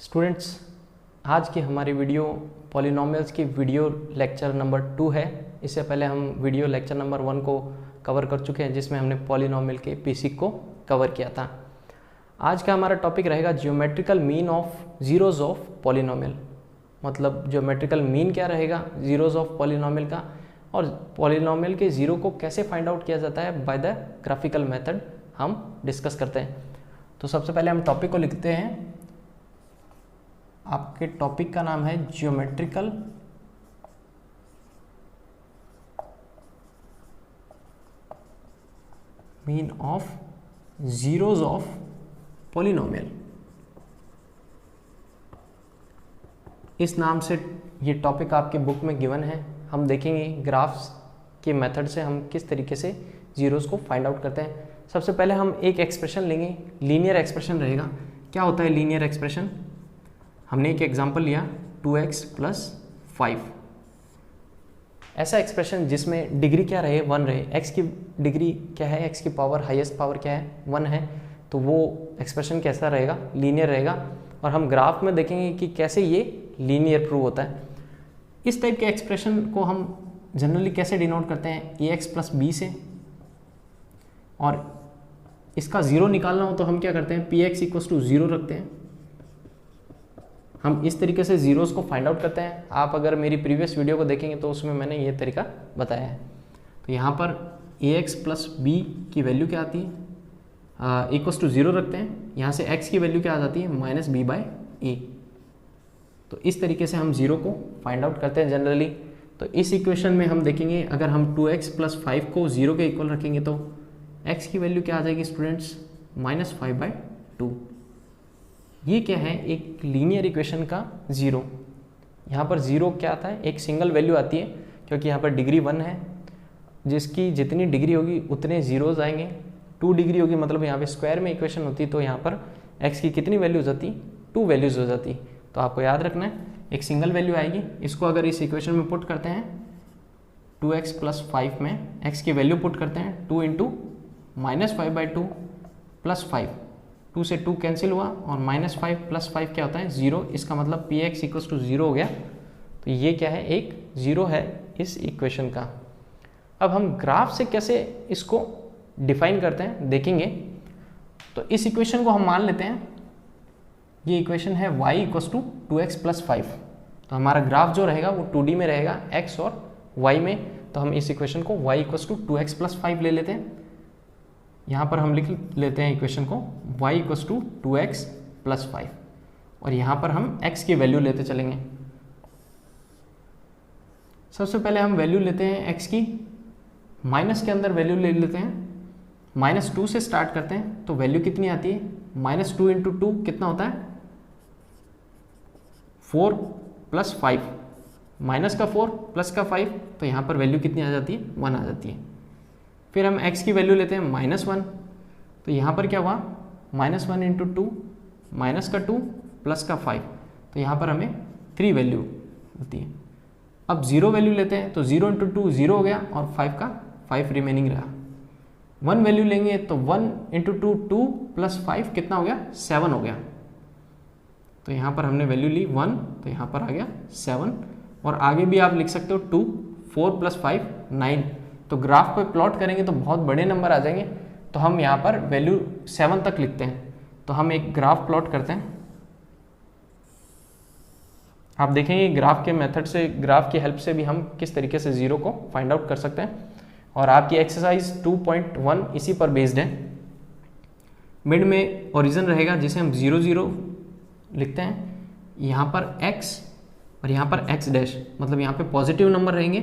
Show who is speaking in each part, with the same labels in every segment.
Speaker 1: Students, आज की हमारी वीडियो पॉलिनोमियल्स की वीडियो लेक्चर नंबर 2 है। इससे पहले हम वीडियो लेक्चर नंबर 1 को कवर कर चुके हैं, जिसमें हमने पॉलिनोमियल के बेसिक को कवर किया था। आज का हमारा टॉपिक रहेगा geometrical mean of zeros of polynomial. मतलब ज्योमेट्रिकल मीन क्या रहेगा जीरोज ऑफ पॉलिनोमियल का, और पॉलिनोमियल के ज़ीरो को कैसे फाइंड आउट किया जाता है बाय द ग्राफिकल मेथड हम डिस्कस करते हैं। तो सबसे पहले हम टॉपिक को लिखते हैं। आपके टॉपिक का नाम है geometrical mean of zeros of polynomial. इस नाम से ये टॉपिक आपके बुक में गिवन है। हम देखेंगे ग्राफ्स के मेथड से हम किस तरीके से जीरोज को फाइंड आउट करते हैं। सबसे पहले हम एक एक्सप्रेशन लेंगे, लीनियर एक्सप्रेशन रहेगा। क्या होता है लीनियर एक्सप्रेशन? हमने एक एग्जांपल लिया 2x + 5। ऐसा एक्सप्रेशन जिसमें डिग्री क्या रहे 1 रहे, x की डिग्री क्या है, x की पावर हाईएस्ट पावर क्या है 1 है, तो वो एक्सप्रेशन कैसा रहेगा, लीनियर रहेगा। और हम ग्राफ में देखेंगे कि कैसे ये लीनियर प्रूव होता है। इस टाइप के एक्सप्रेशन को हम जनरली कैसे डिनोट करते हैं, ax + b से। और इसका ज़ीरो निकालना हो तो हम क्या करते हैं, px = 0 रखते हैं। हम इस तरीके से जीरोस को फाइंड आउट करते हैं। आप अगर मेरी प्रीवियस वीडियो को देखेंगे तो उसमें मैंने ये तरीका बताया है। तो यहाँ पर ax + b की वैल्यू क्या आती है, =0 रखते हैं। यहाँ से x की वैल्यू क्या आ जाती है, -b/a। तो इस तरीके से हम जीरो को फाइंड आउट करते हैं जनरली। तो इस इक्वेशन में हम देखेंगे, अगर हम 2x + 5 को 0 के इक्वल रखेंगे तो x की वैल्यू क्या आ जाएगी स्टूडेंट्स, -5/2। ये क्या है, एक लीनियर इक्वेशन का ज़ीरो। यहाँ पर ज़ीरो क्या आता है, एक सिंगल वैल्यू आती है, क्योंकि यहाँ पर डिग्री 1 है। जिसकी जितनी डिग्री होगी उतने ज़ीरोज आएंगे। 2 डिग्री होगी मतलब यहाँ पे स्क्वायर में इक्वेशन होती, तो यहाँ पर x की कितनी वैल्यूज आती, 2 वैल्यूज हो जाती। तो आपको याद रखना है एक सिंगल वैल्यू आएगी। इसको अगर इस इक्वेशन में पुट करते हैं, 2x + 5 में x की वैल्यू पुट करते हैं, 2 × -5/2 + 5, 2 से 2 कैंसिल हुआ, और -5 + 5 क्या होता है 0। इसका मतलब px = 0 हो गया। तो ये क्या है, एक ज़ीरो है इस इक्वेशन का। अब हम ग्राफ से कैसे इसको डिफाइन करते हैं देखेंगे। तो इस इक्वेशन को हम मान लेते हैं, ये इक्वेशन है y = 2x + 5। तो हमारा ग्राफ जो रहेगा वो 2D में रहेगा, x और y में। तो हम इस इक्वेशन को y = 2x + 5 ले लेते हैं। यहाँ पर हम लिख लेते हैं इक्वेशन को y = 2x + 5, और यहाँ पर हम x की वैल्यू लेते चलेंगे। सबसे पहले हम वैल्यू लेते हैं x की, माइनस के अंदर वैल्यू ले लेते हैं, -2 से स्टार्ट करते हैं। तो वैल्यू कितनी आती है, -2 × 2 कितना होता है, 4 + 5, -4 + 5, तो यहाँ पर वैल्यू कितनी आ जाती है, 1 आ जाती है। फिर हम x की वैल्यू लेते हैं -1, तो यहाँ पर क्या हुआ, -1 × 2, -2 + 5, तो यहाँ पर हमें 3 वैल्यू होती है। अब 0 वैल्यू लेते हैं, तो 0 × 2 0 हो गया, और 5 का 5 रिमेनिंग रहा। 1 वैल्यू लेंगे तो 1 × 2 2 + 5 कितना हो गया, 7 हो गया। तो यहाँ पर हमने वैल्यू ली 1, तो यहाँ पर आ गया 7। और आगे भी आप लिख सकते हो 2, 4 + 5 9। तो ग्राफ पे प्लॉट करेंगे तो बहुत बड़े नंबर आ जाएंगे, तो हम यहाँ पर वैल्यू 7 तक लिखते हैं। तो हम एक ग्राफ प्लॉट करते हैं। आप देखेंगे ग्राफ के मेथड से, ग्राफ की हेल्प से भी हम किस तरीके से ज़ीरो को फाइंड आउट कर सकते हैं। और आपकी एक्सरसाइज 2.1 इसी पर बेस्ड है। मिड में ओरिजिन रहेगा, जिसे हम 0 0 लिखते हैं। यहाँ पर x और यहाँ पर x', मतलब यहाँ पे पॉजिटिव नंबर रहेंगे।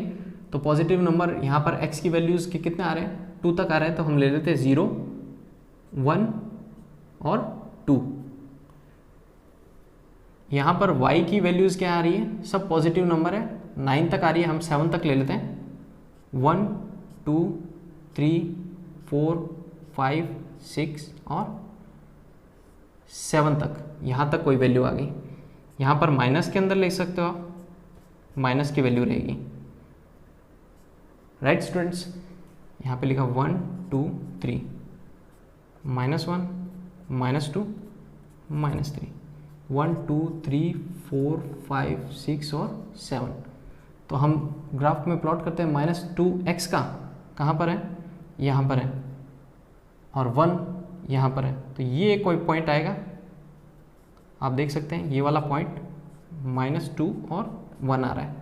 Speaker 1: तो पॉजिटिव नंबर यहाँ पर x की वैल्यूज़ के कितने आ रहे हैं, 2 तक आ रहे हैं। तो हम ले लेते हैं 0, 1 और 2। यहाँ पर y की वैल्यूज़ क्या आ रही है, सब पॉजिटिव नंबर है, 9 तक आ रही है। हम 7 तक ले लेते हैं, 1 2 3 4 5 6 और 7 तक, यहाँ तक कोई वैल्यू आ गई। यहाँ पर माइनस के अंदर ले सकते हो आप, माइनस की वैल्यू रहेगी। राइट स्टूडेंट्स, यहाँ पे लिखा 1 2 3, -1 -2 -3, 1 2 3 4 5 6 और 7। तो हम ग्राफ में प्लॉट करते हैं -2x का, कहाँ पर है, यहाँ पर है, और 1 यहाँ पर है। तो ये कोई पॉइंट आएगा, आप देख सकते हैं ये वाला पॉइंट -2 और 1 आ रहा है।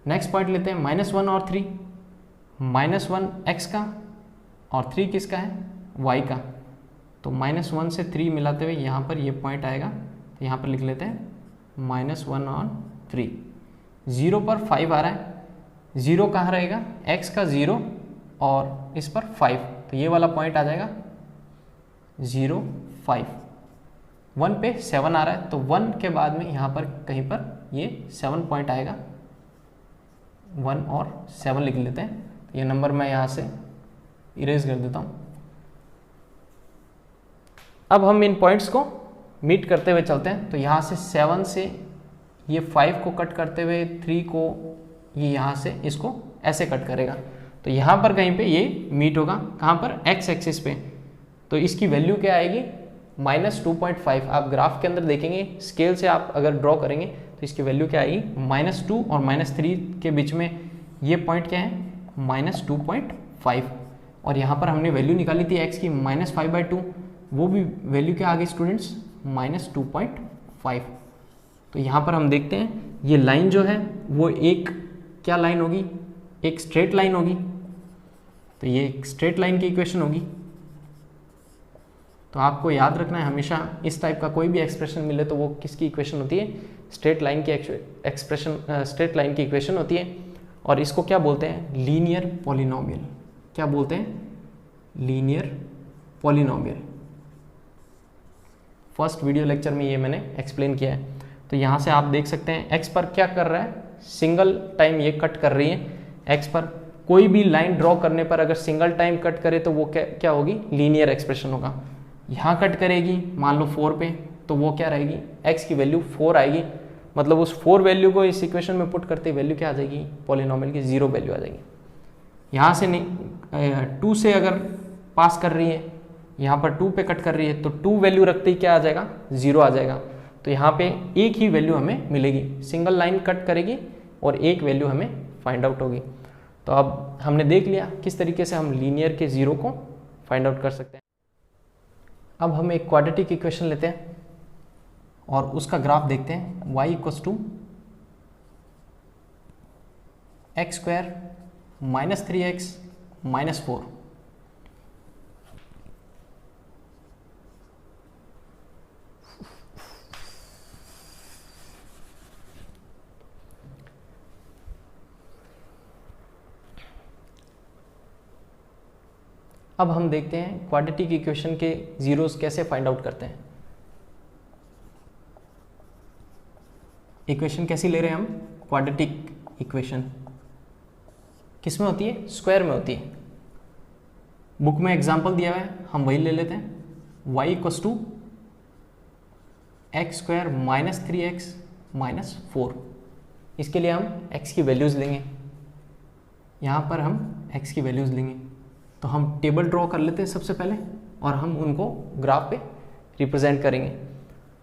Speaker 1: नेक्स्ट पॉइंट लेते हैं -1 और 3, -1 x का और 3 किसका है, y का। तो -1 से 3 मिलाते हुए यहाँ पर ये पॉइंट आएगा, तो यहाँ पर लिख लेते हैं -1 और 3। 0 पर 5 आ रहा है, 0 कहाँ रहेगा, x का 0 और इस पर 5, तो ये वाला पॉइंट आ जाएगा 0 5। 1 पे 7 आ रहा है, तो 1 के बाद में यहाँ पर कहीं पर ये 7 पॉइंट आएगा, 1 और 7 लिख लेते हैं। ये नंबर मैं यहाँ से इरेज कर देता हूँ। अब हम इन पॉइंट्स को मीट करते हुए चलते हैं। तो यहाँ से 7 से ये 5 को कट करते हुए 3 को ये यहाँ से इसको ऐसे कट करेगा, तो यहाँ पर कहीं पे ये मीट होगा, कहाँ पर, x एक्सिस पे। तो इसकी वैल्यू क्या आएगी, -2.5। आप ग्राफ के अंदर देखेंगे, स्केल से आप अगर ड्रॉ करेंगे तो इसकी वैल्यू क्या आएगी, -2 और -3 के बीच में ये पॉइंट क्या है, -2.5। और यहाँ पर हमने वैल्यू निकाली थी x की -5/2, वो भी वैल्यू क्या आ गई स्टूडेंट्स, -2.5। तो यहाँ पर हम देखते हैं ये लाइन जो है वो एक क्या लाइन होगी, एक स्ट्रेट लाइन होगी। तो ये एक स्ट्रेट लाइन की इक्वेशन होगी। तो आपको याद रखना है हमेशा इस टाइप का कोई भी एक्सप्रेशन मिले तो वो किसकी इक्वेशन होती है, स्ट्रेट लाइन की एक्सप्रेशन, स्ट्रेट लाइन की इक्वेशन होती है। और इसको क्या बोलते हैं, लीनियर पॉलिनोमियल। क्या बोलते हैं, linear polynomial. First video lecture में ये मैंने एक्सप्लेन किया है। तो यहाँ से आप देख सकते हैं x पर क्या कर रहा है, सिंगल टाइम ये कट कर रही है। x पर कोई भी लाइन ड्रॉ करने पर अगर सिंगल टाइम कट करे तो वो क्या होगी, लीनियर एक्सप्रेशन होगा। यहाँ कट करेगी मान लो 4 पे, तो वो क्या रहेगी, x की वैल्यू 4 आएगी। मतलब उस 4 वैल्यू को इस इक्वेशन में पुट करते वैल्यू क्या आ जाएगी, पॉलिनोमियल की 0 वैल्यू आ जाएगी। यहाँ से 2 से अगर पास कर रही है, यहाँ पर 2 पे कट कर रही है, तो 2 वैल्यू रखते ही क्या आ जाएगा, 0 आ जाएगा। तो यहाँ पे एक ही वैल्यू हमें मिलेगी, सिंगल लाइन कट करेगी और एक वैल्यू हमें फाइंड आउट होगी। तो अब हमने देख लिया किस तरीके से हम लीनियर के 0 को फाइंड आउट कर सकते हैं। अब हम एक क्वाड्रेटिक इक्वेशन लेते हैं और उसका ग्राफ देखते हैं। y = x² - 3x - 4। अब हम देखते हैं क्वाड्रेटिक इक्वेशन के जीरोस कैसे फाइंड आउट करते हैं। इक्वेशन कैसी ले रहे हैं हम, क्वाड्रेटिक इक्वेशन किस में होती है, स्क्वायर में होती है। बुक में एग्जांपल दिया हुआ है, हम वही ले लेते हैं। y = x² - 3x - 4। इसके लिए हम x की वैल्यूज़ लेंगे, यहाँ पर हम x की वैल्यूज़ लेंगे। तो हम टेबल ड्रॉ कर लेते हैं सबसे पहले और हम उनको ग्राफ पे रिप्रेजेंट करेंगे।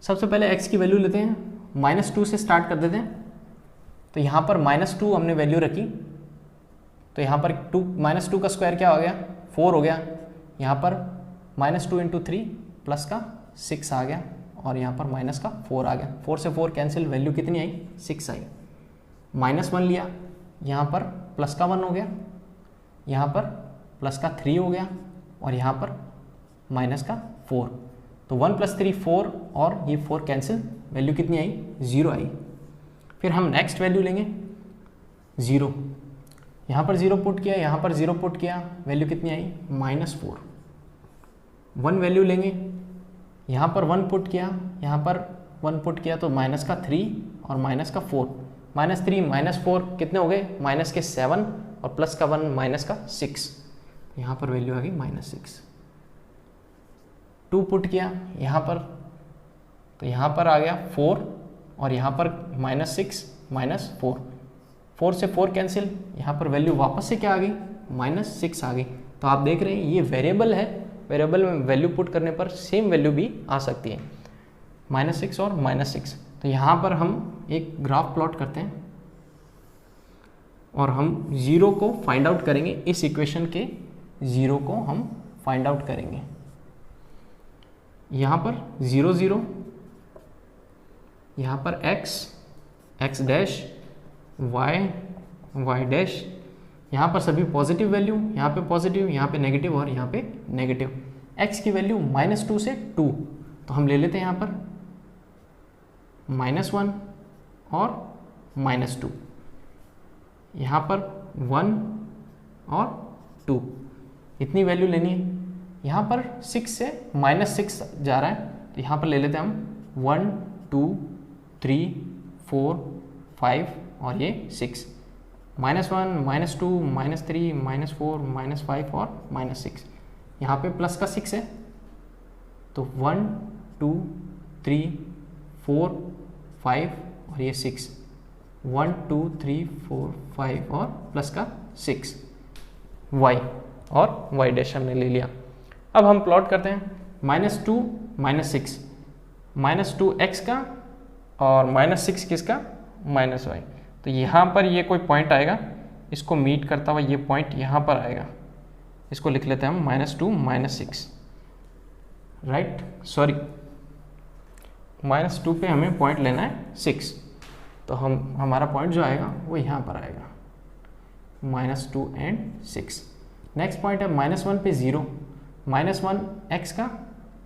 Speaker 1: सबसे पहले x की वैल्यू लेते हैं, -2 से स्टार्ट कर देते हैं। तो यहाँ पर -2 हमने वैल्यू रखी, तो यहाँ पर -2 का स्क्वायर क्या हो गया, 4 हो गया। यहाँ पर -2 × 3 प्लस का 6 आ गया और यहाँ पर माइनस का 4 आ गया। 4 से 4 कैंसिल, वैल्यू कितनी आई, 6 आई। -1 लिया, यहाँ पर प्लस का 1 हो गया, यहाँ पर प्लस का 3 हो गया और यहाँ पर माइनस का 4। तो 1 + 3 4 और ये 4 कैंसिल, वैल्यू कितनी आई, 0 आई। फिर हम नेक्स्ट वैल्यू लेंगे 0, यहाँ पर 0 पुट किया, यहाँ पर 0 पुट किया, वैल्यू कितनी आई, -4। 1 वैल्यू लेंगे, यहाँ पर 1 पुट किया, यहाँ पर 1 पुट किया, तो माइनस का 3 और माइनस का 4। -3 - 4 कितने हो गए, माइनस के 7 और प्लस का 1 माइनस का 6। यहाँ पर वैल्यू आ गई -6। 2 पुट किया यहाँ पर, तो यहाँ पर आ गया 4 और यहाँ पर -6 - 4। 4 से 4 कैंसिल, यहाँ पर वैल्यू वापस से क्या आ गई, -6 आ गई। तो आप देख रहे हैं ये वेरिएबल है, वेरिएबल में वैल्यू पुट करने पर सेम वैल्यू भी आ सकती है। -6 और -6। तो यहाँ पर हम एक ग्राफ प्लॉट करते हैं और हम 0 को फाइंड आउट करेंगे, इस इक्वेशन के 0 को हम फाइंड आउट करेंगे। यहाँ पर 0 0, यहाँ पर x डैश, y डैश, यहाँ पर सभी पॉजिटिव वैल्यू, यहाँ पे पॉजिटिव, यहाँ पे नेगेटिव और यहाँ पे नेगेटिव। x की वैल्यू -2 से 2, तो हम ले लेते हैं यहाँ पर -1 और -2, यहाँ पर 1 और 2, इतनी वैल्यू लेनी है। यहाँ पर 6 से -6 जा रहा है, तो यहाँ पर ले लेते हैं हम 1 2 3 4 5 और ये 6, -1 -2 -3 -4 -5 और -6। यहाँ पे प्लस का 6 है, तो 1 2 3 4 5 और ये 6, 1 2 3 4 5 और प्लस का 6, y और y डैश हमने ले लिया। अब हम प्लॉट करते हैं -2 -6, -2x का और -6 किसका, -y। तो यहाँ पर ये कोई पॉइंट आएगा, इसको मीट करता हुआ ये पॉइंट यहाँ पर आएगा, इसको लिख लेते हैं हम -2 -6, राइट, सॉरी -2 पे हमें पॉइंट लेना है 6, तो हमारा पॉइंट जो आएगा वो यहाँ पर आएगा, -2 and 6। नेक्स्ट पॉइंट है -1 पे 0, -1 x का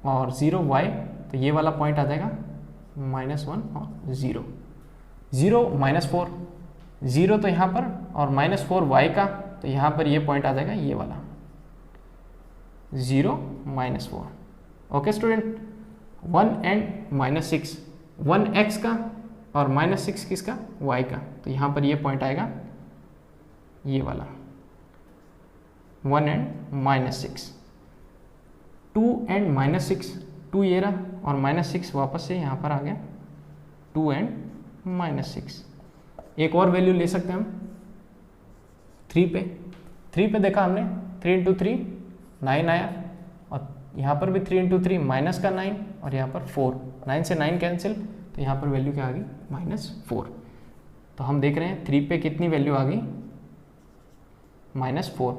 Speaker 1: और 0 y, तो ये वाला पॉइंट आ जाएगा -1 और 0, 0 -4, 0 तो यहाँ पर और -4 y का, तो यहाँ पर ये पॉइंट आ जाएगा ये वाला 0 -4। ओके स्टूडेंट, 1 and -6, 1 x का और -6 किसका, y का, तो यहाँ पर ये पॉइंट आएगा ये वाला 1 and -6, 2 and -6, 2 ये रहा और -6 वापस से यहाँ पर आ गया 2 and -6। एक और वैल्यू ले सकते हैं हम 3 पे देखा हमने, 3 × 3 9 आया, और यहाँ पर भी 3 × 3 माइनस का 9 और यहाँ पर 4, 9 से 9 कैंसिल, तो यहाँ पर वैल्यू क्या आ गई, -4। तो हम देख रहे हैं 3 पे कितनी वैल्यू आ गई, -4,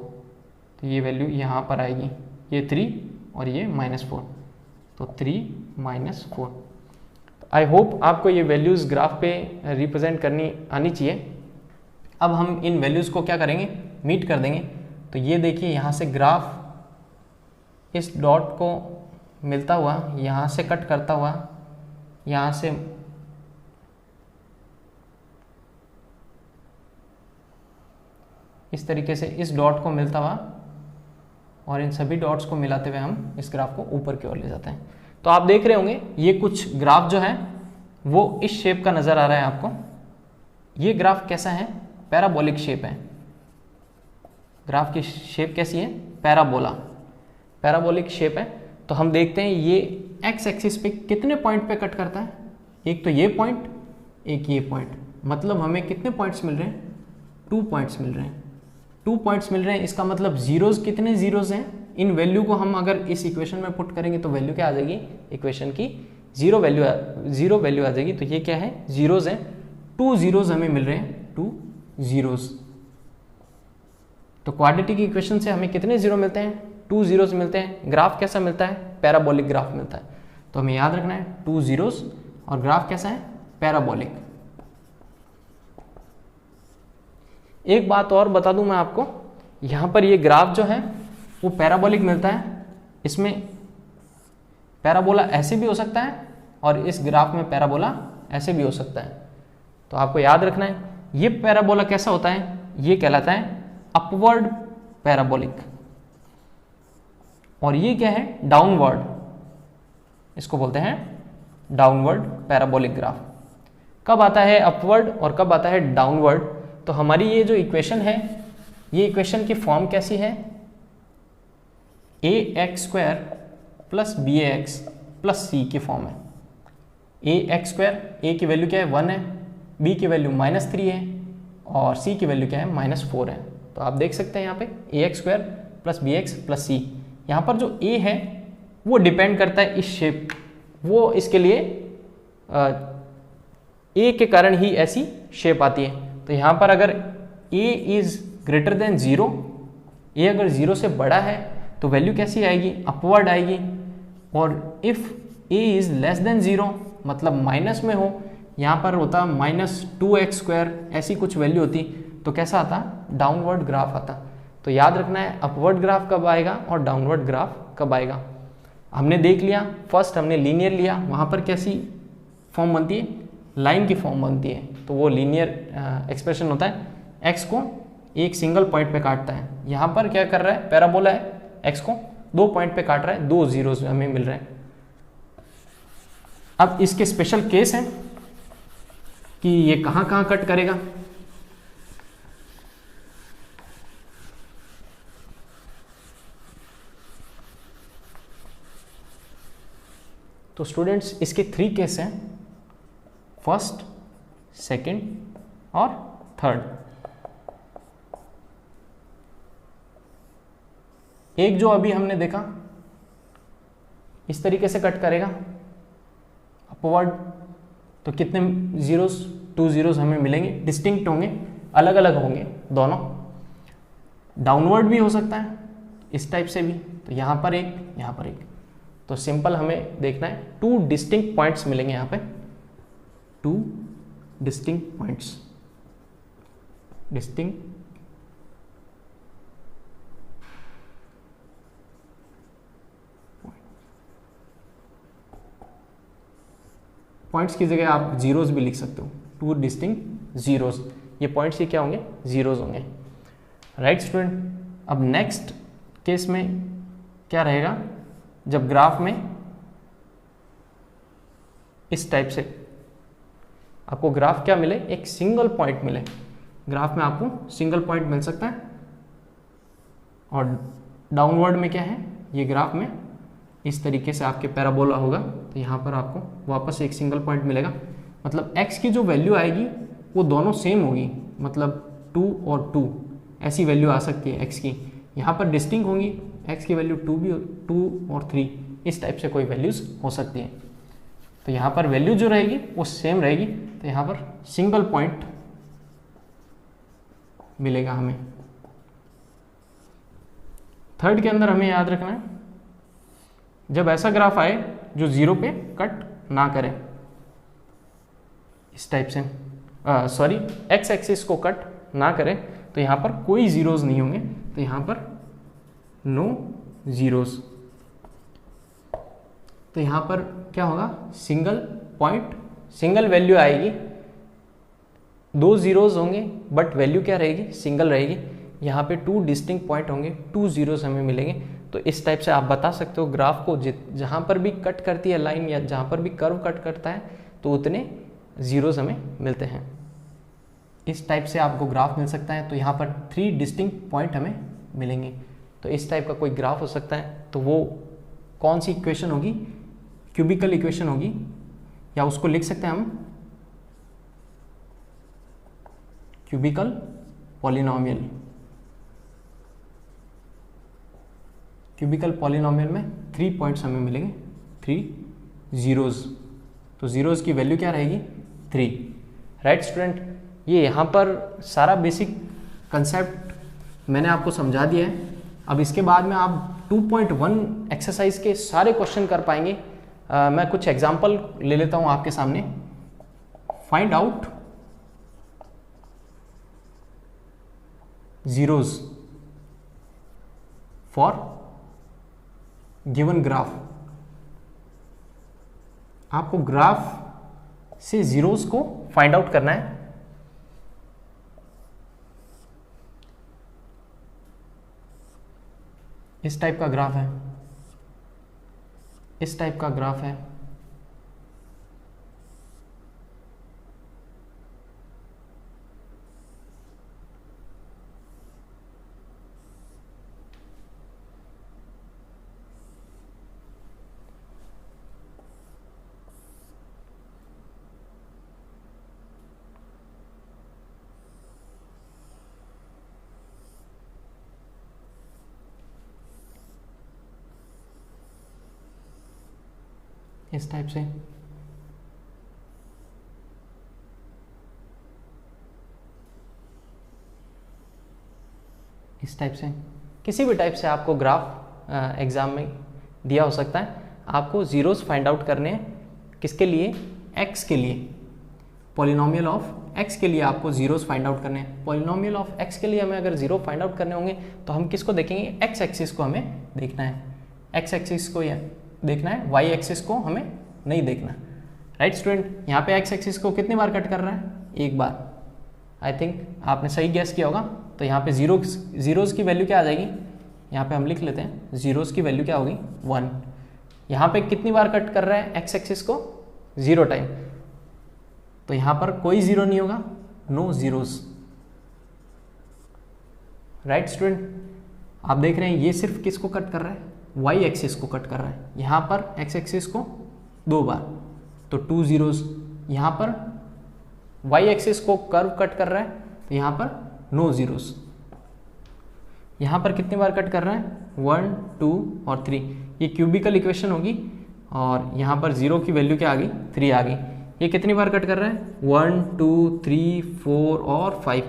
Speaker 1: तो ये वैल्यू यहाँ पर आएगी, ये 3 और ये -4, तो 3 -4। आई होप आपको ये वैल्यूज़ ग्राफ पे रिप्रेजेंट करनी आनी चाहिए। अब हम इन वैल्यूज़ को क्या करेंगे, मीट कर देंगे। तो ये देखिए यहाँ से ग्राफ इस डॉट को मिलता हुआ, यहाँ से कट करता हुआ, यहाँ से इस तरीके से इस डॉट को मिलता हुआ और इन सभी डॉट्स को मिलाते हुए हम इस ग्राफ को ऊपर की ओर ले जाते हैं। तो आप देख रहे होंगे ये कुछ ग्राफ जो है वो इस शेप का नज़र आ रहा है आपको। ये ग्राफ कैसा है, पैराबोलिक शेप है। ग्राफ की शेप कैसी है, पैराबोलिक शेप है। तो हम देखते हैं ये एक्स एक्सिस पे कितने पॉइंट पे कट करता है, एक तो ये पॉइंट, एक ये पॉइंट, मतलब हमें कितने पॉइंट्स मिल रहे हैं, 2 पॉइंट्स मिल रहे हैं, 2 पॉइंट्स मिल रहे हैं। इसका मतलब जीरोज़, कितने जीरोज़ हैं, इन वैल्यू को हम अगर इस इक्वेशन में पुट करेंगे तो वैल्यू क्या आ जाएगी, इक्वेशन की जीरो वैल्यू आ जाएगी। तो ये क्या है, जीरोज़ हैं, 2 जीरोज़ हमें मिल रहे हैं, 2 जीरोज़। तो क्वाड्रेटिक इक्वेशन से हमें कितने जीरो मिलते हैं, 2 जीरोज़ मिलते हैं। ग्राफ कैसा मिलता है, पैराबोलिक ग्राफ मिलता है। तो हमें याद रखना है 2 जीरोज़ और ग्राफ कैसा है, पैराबोलिक। एक बात और बता दूं मैं आपको, यहाँ पर ये ग्राफ जो है वो पैराबोलिक मिलता है। इसमें पैराबोला ऐसे भी हो सकता है और इस ग्राफ में पैराबोला ऐसे भी हो सकता है। तो आपको याद रखना है ये पैराबोला कैसा होता है, ये कहलाता है अपवर्ड पैराबोलिक, और ये क्या है, डाउनवर्ड, इसको बोलते हैं डाउनवर्ड पैराबोलिक ग्राफ। कब आता है अपवर्ड और कब आता है डाउनवर्ड, तो हमारी ये जो इक्वेशन है, ये इक्वेशन की फॉर्म कैसी है, ax² + bx + c की फॉर्म है। ax², a की वैल्यू क्या है, 1 है, b की वैल्यू -3 है और c की वैल्यू क्या है, -4 है। तो आप देख सकते हैं यहाँ पे ax² + bx + c। यहाँ पर जो a है वो डिपेंड करता है इस शेप, वो इसके लिए ए के कारण ही ऐसी शेप आती है। तो यहाँ पर अगर ए इज ग्रेटर देन 0, ए अगर 0 से बड़ा है तो वैल्यू कैसी आएगी, अपवर्ड आएगी। और if A is less than 0 मतलब माइनस में हो, यहाँ पर होता -2x², ऐसी कुछ वैल्यू होती तो कैसा आता, डाउनवर्ड ग्राफ आता। तो याद रखना है अपवर्ड ग्राफ कब आएगा और डाउनवर्ड ग्राफ कब आएगा। हमने देख लिया, फर्स्ट हमने लीनियर लिया, वहाँ पर कैसी फॉर्म बनती है, लाइन की फॉर्म बनती है। तो वो लीनियर एक्सप्रेशन होता है, एक्स को एक सिंगल पॉइंट पे काटता है। यहाँ पर क्या कर रहा है, पैराबोला है, एक्स को 2 पॉइंट पे काट रहा है, 2 जीरोस हमें मिल रहे हैं। अब इसके स्पेशल केस हैं कि ये कहाँ कहाँ कट करेगा। तो स्टूडेंट्स इसके 3 केस हैं, फर्स्ट, सेकंड और थर्ड। एक जो अभी हमने देखा इस तरीके से कट करेगा अपवर्ड, तो कितने जीरोस, 2 जीरोस हमें मिलेंगे, डिस्टिंक्ट होंगे, अलग अलग होंगे दोनों। डाउनवर्ड भी हो सकता है इस टाइप से भी, तो यहाँ पर एक, यहाँ पर एक। तो सिंपल हमें देखना है 2 डिस्टिंक्ट पॉइंट्स मिलेंगे यहाँ पे, 2 डिस्टिंक्ट पॉइंट्स, डिस्टिंक्ट पॉइंट्स की जगह आप जीरोस भी लिख सकते हो, 2 डिस्टिंक्ट जीरोस। ये पॉइंट्स ही क्या होंगे, जीरोस होंगे, राइट स्टूडेंट। अब नेक्स्ट केस में क्या रहेगा, जब ग्राफ में इस टाइप से आपको ग्राफ क्या मिले, एक सिंगल पॉइंट मिले, ग्राफ में आपको सिंगल पॉइंट मिल सकता है। और डाउनवर्ड में क्या है, ये ग्राफ में इस तरीके से आपके पैराबोला होगा, तो यहाँ पर आपको वापस एक सिंगल पॉइंट मिलेगा। मतलब x की जो वैल्यू आएगी वो दोनों सेम होगी, मतलब 2 और 2 ऐसी वैल्यू आ सकती है x की। यहाँ पर डिस्टिंक्ट होंगी, x की वैल्यू 2 और 3, इस टाइप से कोई वैल्यूज हो सकती है। तो यहाँ पर वैल्यू जो रहेगी वो सेम रहेगी, तो यहाँ पर सिंगल पॉइंट मिलेगा हमें। थर्ड के अंदर हमें याद रखना है, जब ऐसा ग्राफ आए जो 0 पे कट ना करे, इस टाइप से, सॉरी एक्स एक्सिस को कट ना करे, तो यहाँ पर कोई जीरोस नहीं होंगे, तो यहाँ पर नो जीरोस। तो यहाँ पर क्या होगा, सिंगल पॉइंट, सिंगल वैल्यू आएगी, 2 जीरोस होंगे बट वैल्यू क्या रहेगी, सिंगल रहेगी। यहाँ पे 2 डिस्टिंक्ट पॉइंट होंगे, 2 जीरोस हमें मिलेंगे। तो इस टाइप से आप बता सकते हो ग्राफ को, जहाँ पर भी कट करती है लाइन या जहाँ पर भी कर्व कट करता है तो उतने जीरोस हमें मिलते हैं। इस टाइप से आपको ग्राफ मिल सकता है। तो यहाँ पर 3 डिस्टिंक्ट पॉइंट हमें मिलेंगे। तो इस टाइप का कोई ग्राफ हो सकता है, तो वो कौन सी इक्वेशन होगी, क्यूबिकल इक्वेशन होगी, या उसको लिख सकते हैं हम क्यूबिकल पॉलिनोमियल। क्यूबिकल पॉलिनोमियल में 3 पॉइंट्स हमें मिलेंगे, 3 जीरोस। तो जीरोस की वैल्यू क्या रहेगी, 3, राइट स्टूडेंट। ये यहाँ पर सारा बेसिक कंसेप्ट मैंने आपको समझा दिया है। अब इसके बाद में आप 2.1 एक्सरसाइज के सारे क्वेश्चन कर पाएंगे। मैं कुछ एग्जांपल ले लेता हूँ आपके सामने। Find out zeros for given graph. आपको ग्राफ से जीरोस को फाइंड आउट करना है। इस टाइप का ग्राफ है, इस टाइप का ग्राफ है, इस टाइप से। इस टाइप से, किसी भी टाइप से आपको ग्राफ एग्ज़ाम में दिया हो सकता है। आपको ज़ीरोज़ फाइंड आउट करने हैं, किसके लिए, एक्स के लिए, पॉलिनोमियल ऑफ एक्स के लिए आपको ज़ीरोज़ फाइंड आउट करने हैं। पॉलिनोमियल ऑफ एक्स के लिए हमें अगर ज़ीरो फाइंड आउट करने होंगे तो हम किसको देखेंगे, एक्स एक्सिस को हमें देखना है, एक्स एक्सिस को या देखना है, वाई एक्सिस को हमें नहीं देखना। राइट स्टूडेंट, यहाँ पे एक्स एक्सिस को कितनी बार कट कर रहा है, एक बार। आई थिंक आपने सही गैस किया होगा। तो यहाँ पे ज़ीरोज़ की वैल्यू क्या आ जाएगी, यहाँ पे हम लिख लेते हैं, ज़ीरोज़ की वैल्यू क्या होगी, 1। यहाँ पे कितनी बार कट कर रहा है एक्स एक्सिस को, 0 टाइम। तो यहाँ पर कोई ज़ीरो नहीं होगा, नो ज़ीरोज़। राइट स्टूडेंट, आप देख रहे हैं ये सिर्फ किसको कट कर रहा है, वाई एक्सिस को कट कर रहा है। यहाँ पर एक्स एक्सिस को 2 बार, तो 2 ज़ीरोज़। यहाँ पर वाई एक्सिस को कर्व कट कर रहा है, तो यहाँ पर नो ज़ीरोज़। यहाँ पर कितनी बार कट कर रहा है, 1, 2 और 3। ये क्यूबिकल इक्वेशन होगी और यहाँ पर 0 की वैल्यू क्या आ गई, 3 आ गई। ये कितनी बार कट कर रहा है, 1, 2, 3, 4 और 5।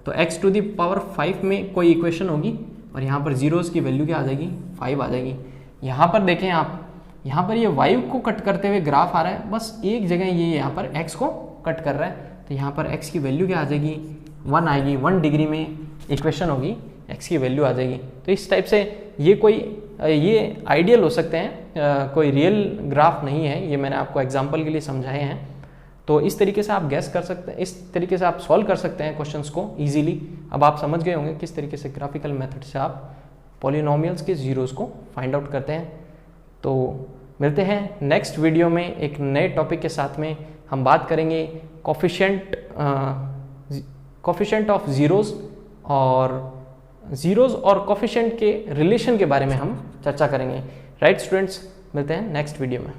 Speaker 1: तो x टू दी पावर 5 में कोई इक्वेशन होगी और यहाँ पर ज़ीरोज़ की वैल्यू क्या आ जाएगी, 5 आ जाएगी। यहाँ पर देखें आप, यहाँ पर ये y को कट करते हुए ग्राफ आ रहा है, बस एक जगह ये यहाँ पर x को कट कर रहा है। तो यहाँ पर x की वैल्यू क्या आ जाएगी, 1 आएगी। 1 डिग्री में इक्वेशन होगी, x की वैल्यू आ जाएगी। तो इस टाइप से ये आइडियल हो सकते हैं, कोई रियल ग्राफ नहीं है, ये मैंने आपको एग्जांपल के लिए समझाए हैं। तो इस तरीके से आप गैस कर सकते हैं, इस तरीके से आप सॉल्व कर सकते हैं क्वेश्चंस को इजीली। अब आप समझ गए होंगे किस तरीके से ग्राफिकल मेथड से आप पॉलिनोमियल्स के ज़ीरोज़ को फाइंड आउट करते हैं। तो मिलते हैं नेक्स्ट वीडियो में एक नए टॉपिक के साथ में। हम बात करेंगे कोफिशिएंट ऑफ ज़ीरोज़ और कोफिशिएंट के रिलेशन के बारे में हम चर्चा करेंगे। राइट स्टूडेंट्स, मिलते हैं नेक्स्ट वीडियो में।